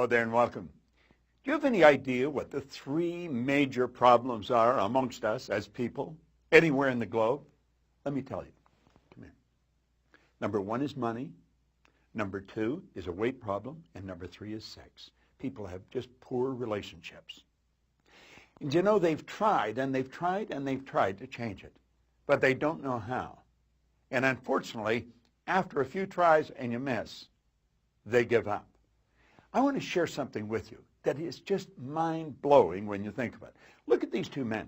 Hello there and welcome. Do you have any idea what the three major problems are amongst us as people, anywhere in the globe? Let me tell you. Come here. Number one is money. Number two is a weight problem. And number three is sex. People have just poor relationships. And you know, they've tried and they've tried and they've tried to change it, but they don't know how. And unfortunately, after a few tries and you miss, they give up. I want to share something with you that is just mind-blowing when you think of it. Look at these two men.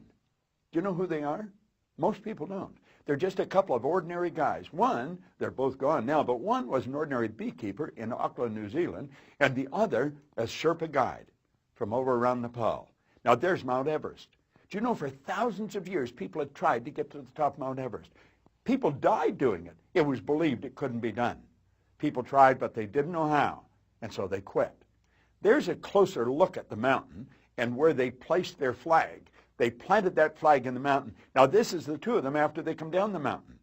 Do you know who they are? Most people don't. They're just a couple of ordinary guys. One, they're both gone now, but one was an ordinary beekeeper in Auckland, New Zealand, and the other a Sherpa guide from over around Nepal. Now there's Mount Everest. Do you know for thousands of years people had tried to get to the top of Mount Everest? People died doing it. It was believed it couldn't be done. People tried, but they didn't know how, and so they quit. There's a closer look at the mountain and where they placed their flag. They planted that flag in the mountain. Now this is the two of them after they come down the mountain.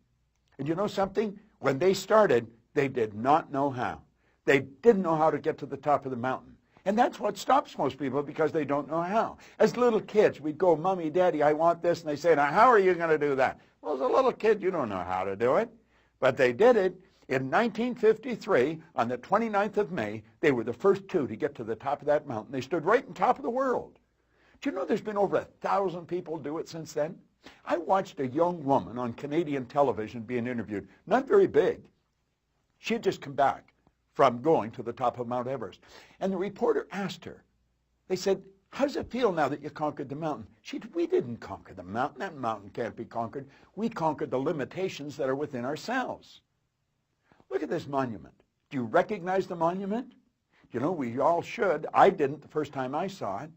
And you know something? When they started, they did not know how. They didn't know how to get to the top of the mountain. And that's what stops most people, because they don't know how. As little kids, we'd go, Mommy, Daddy, I want this. And they say, now how are you going to do that? Well, as a little kid, you don't know how to do it. But they did it. In 1953, on the 29th of May, they were the first two to get to the top of that mountain. They stood right on top of the world. Do you know there's been over 1,000 people do it since then? I watched a young woman on Canadian television being interviewed, not very big. She had just come back from going to the top of Mount Everest. And the reporter asked her, they said, how does it feel now that you conquered the mountain? She said, we didn't conquer the mountain. That mountain can't be conquered. We conquered the limitations that are within ourselves. Look at this monument. Do you recognize the monument? You know, we all should. I didn't the first time I saw it.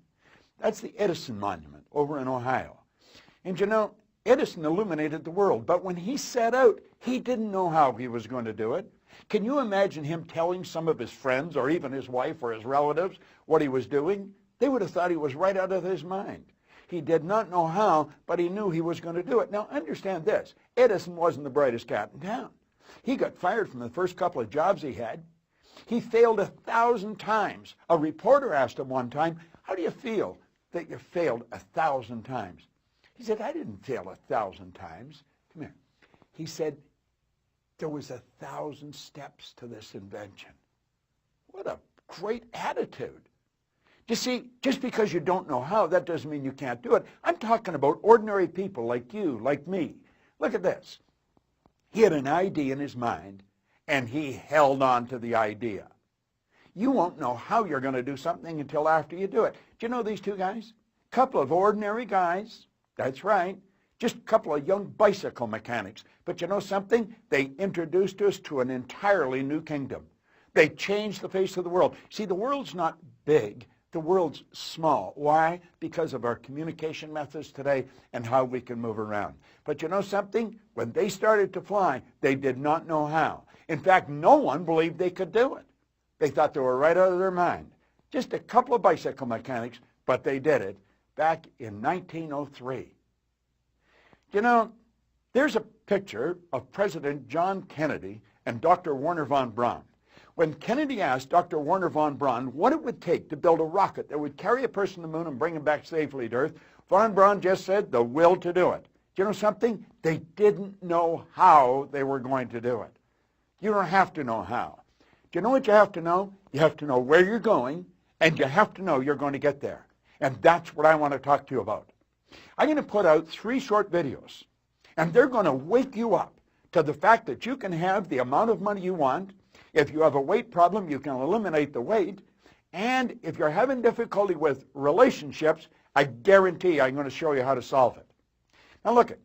That's the Edison Monument over in Ohio. And you know, Edison illuminated the world, but when he set out, he didn't know how he was going to do it. Can you imagine him telling some of his friends or even his wife or his relatives what he was doing? They would have thought he was right out of his mind. He did not know how, but he knew he was going to do it. Now, understand this. Edison wasn't the brightest cat in town. He got fired from the first couple of jobs he had. He failed 1,000 times. A reporter asked him one time, how do you feel that you failed 1,000 times? He said, I didn't fail 1,000 times. Come here. He said, there was 1,000 steps to this invention. What a great attitude. You see, just because you don't know how, that doesn't mean you can't do it. I'm talking about ordinary people like you, like me. Look at this. He had an idea in his mind, and he held on to the idea. You won't know how you're going to do something until after you do it. Do you know these two guys? A couple of ordinary guys. That's right. Just a couple of young bicycle mechanics. But you know something? They introduced us to an entirely new kingdom. They changed the face of the world. See, the world's not big. The world's small. Why? Because of our communication methods today and how we can move around. But you know something? When they started to fly, they did not know how. In fact, no one believed they could do it. They thought they were right out of their mind. Just a couple of bicycle mechanics, but they did it back in 1903. You know, there's a picture of President John Kennedy and Dr. Wernher von Braun. When Kennedy asked Dr. Wernher von Braun what it would take to build a rocket that would carry a person to the moon and bring him back safely to Earth, von Braun just said the will to do it. Do you know something? They didn't know how they were going to do it. You don't have to know how. Do you know what you have to know? You have to know where you're going, and you have to know you're going to get there. And that's what I want to talk to you about. I'm going to put out 3 short videos, and they're going to wake you up to the fact that you can have the amount of money you want. If you have a weight problem, you can eliminate the weight. And if you're having difficulty with relationships, I guarantee I'm going to show you how to solve it. Now look it.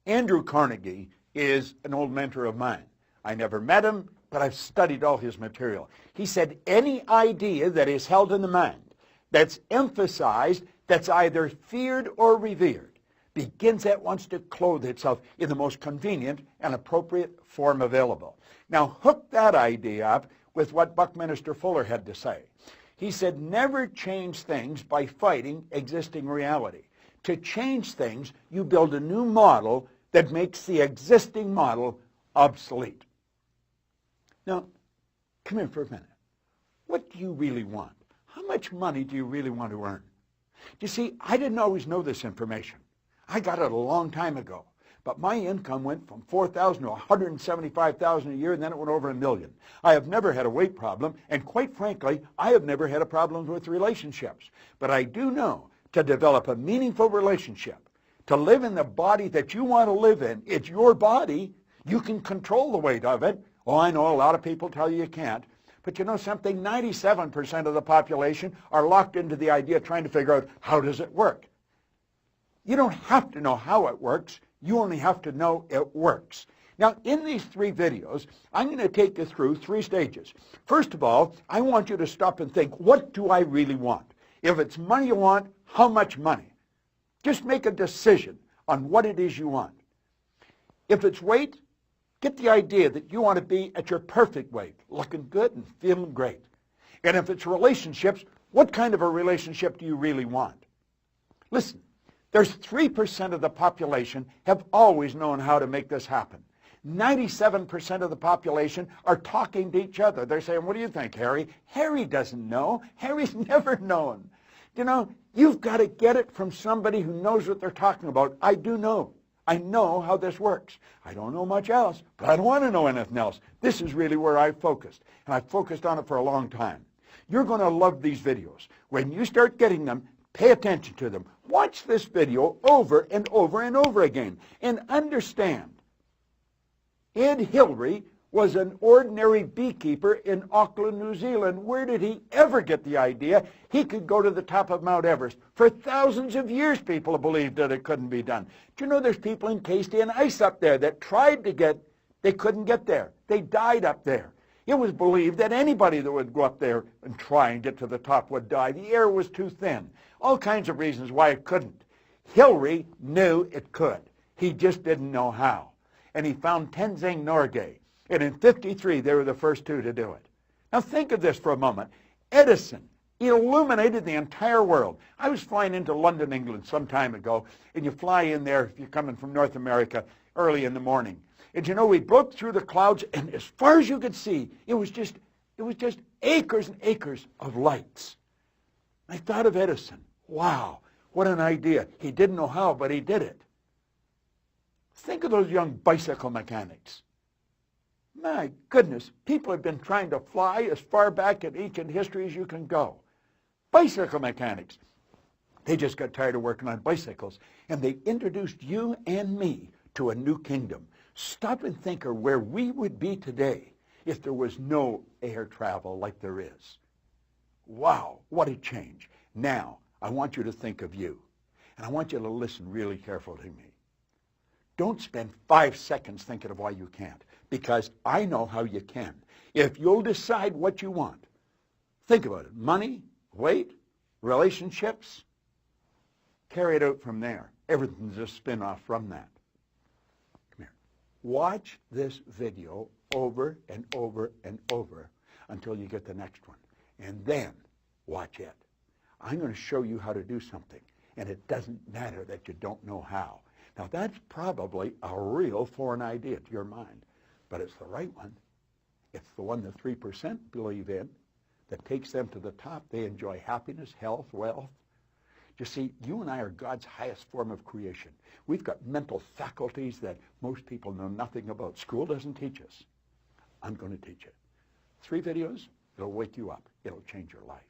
Andrew Carnegie is an old mentor of mine. I never met him, but I've studied all his material. He said any idea that is held in the mind, that's emphasized, that's either feared or revered, begins at once to clothe itself in the most convenient and appropriate form available. Now hook that idea up with what Buckminster Fuller had to say. He said, never change things by fighting existing reality. To change things, you build a new model that makes the existing model obsolete. Now, come here for a minute. What do you really want? How much money do you really want to earn? You see, I didn't always know this information. I got it a long time ago. But my income went from $4,000 to $175,000 a year, and then it went over $1 million. I have never had a weight problem, and quite frankly, I have never had a problem with relationships. But I do know to develop a meaningful relationship, to live in the body that you want to live in, it's your body. You can control the weight of it. Oh, I know a lot of people tell you you can't. But you know something? 97% of the population are locked into the idea of trying to figure out how does it work. You don't have to know how it works. You only have to know it works. Now, in these 3 videos, I'm going to take you through 3 stages. First of all, I want you to stop and think, what do I really want? If it's money you want, how much money? Just make a decision on what it is you want. If it's weight, get the idea that you want to be at your perfect weight, looking good and feeling great. And if it's relationships, what kind of a relationship do you really want? Listen, there's 3% of the population have always known how to make this happen. 97% of the population are talking to each other. They're saying, what do you think, Harry? Harry doesn't know. Harry's never known. You know, you've got to get it from somebody who knows what they're talking about. I do know. I know how this works. I don't know much else, but I don't want to know anything else. This is really where I focused, and I've focused on it for a long time. You're going to love these videos. When you start getting them, pay attention to them. Watch this video over and over and over again, and understand. Ed Hillary was an ordinary beekeeper in Auckland, New Zealand. Where did he ever get the idea he could go to the top of Mount Everest? For thousands of years, people have believed that it couldn't be done. Do you know there's people encased in ice up there that tried to get, they couldn't get there. They died up there. It was believed that anybody that would go up there and try and get to the top would die. The air was too thin. All kinds of reasons why it couldn't. Hillary knew it could. He just didn't know how. And he found Tenzing Norgay. And in 1953, they were the first 2 to do it. Now think of this for a moment. Edison illuminated the entire world. I was flying into London, England some time ago, and you fly in there if you're coming from North America early in the morning. And you know, we broke through the clouds, and as far as you could see, it was just acres and acres of lights. I thought of Edison. Wow, what an idea. He didn't know how, but he did it. Think of those young bicycle mechanics. My goodness, people have been trying to fly as far back in ancient history as you can go. Bicycle mechanics. They just got tired of working on bicycles, and they introduced you and me to a new kingdom. Stop and think of where we would be today if there was no air travel like there is. Wow, what a change. Now, I want you to think of you, and I want you to listen really carefully to me. Don't spend 5 seconds thinking of why you can't, because I know how you can. If you'll decide what you want, think about it. Money, weight, relationships, carry it out from there. Everything's a spin-off from that. Come here. Watch this video over and over and over until you get the next one. And then watch it. I'm going to show you how to do something, and it doesn't matter that you don't know how. Now, that's probably a real foreign idea to your mind, but it's the right one. It's the one the 3% believe in that takes them to the top. They enjoy happiness, health, wealth. You see, you and I are God's highest form of creation. We've got mental faculties that most people know nothing about. School doesn't teach us. I'm going to teach you. 3 videos, it'll wake you up. It'll change your life.